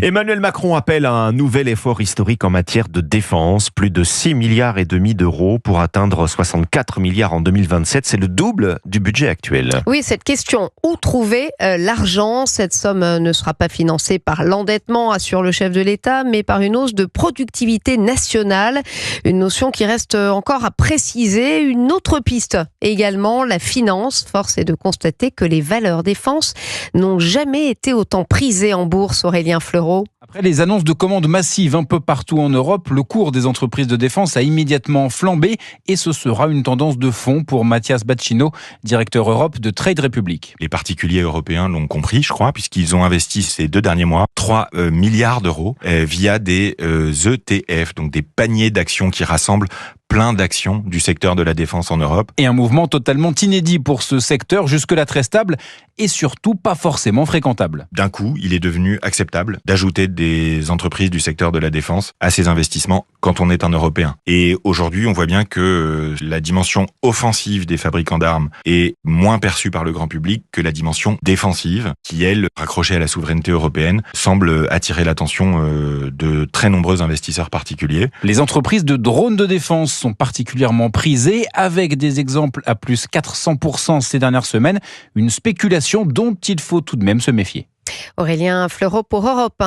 Emmanuel Macron appelle à un nouvel effort historique en matière de défense. Plus de 6,5 milliards d'euros pour atteindre 64 milliards en 2027. C'est le double du budget actuel. Oui, cette question, où trouver l'argent? Cette somme ne sera pas financée par l'endettement, assure le chef de l'État, mais par une hausse de productivité nationale. Une notion qui reste encore à préciser. Une autre piste également, la finance. Force est de constater que les valeurs défense n'ont jamais été autant prisées en bourse, Aurélien Fleureau. Après les annonces de commandes massives un peu partout en Europe, le cours des entreprises de défense a immédiatement flambé et ce sera une tendance de fond pour Mathias Bacchino, directeur Europe de Trade Republic. Les particuliers européens l'ont compris, je crois, puisqu'ils ont investi ces 2 derniers mois 3 milliards d'euros via des ETF, donc des paniers d'actions qui rassemblent plein d'actions du secteur de la défense en Europe. Et un mouvement totalement inédit pour ce secteur, jusque-là très stable et surtout pas forcément fréquentable. D'un coup, il est devenu acceptable d'ajouter des entreprises du secteur de la défense à ces investissements quand on est un Européen. Et aujourd'hui, on voit bien que la dimension offensive des fabricants d'armes est moins perçue par le grand public que la dimension défensive, qui, elle, raccrochée à la souveraineté européenne, semble attirer l'attention de très nombreux investisseurs particuliers. Les entreprises de drones de défense sont particulièrement prisées, avec des exemples à plus 400% ces dernières semaines, une spéculation dont il faut tout de même se méfier. Aurélien Fleureau pour Europe 1.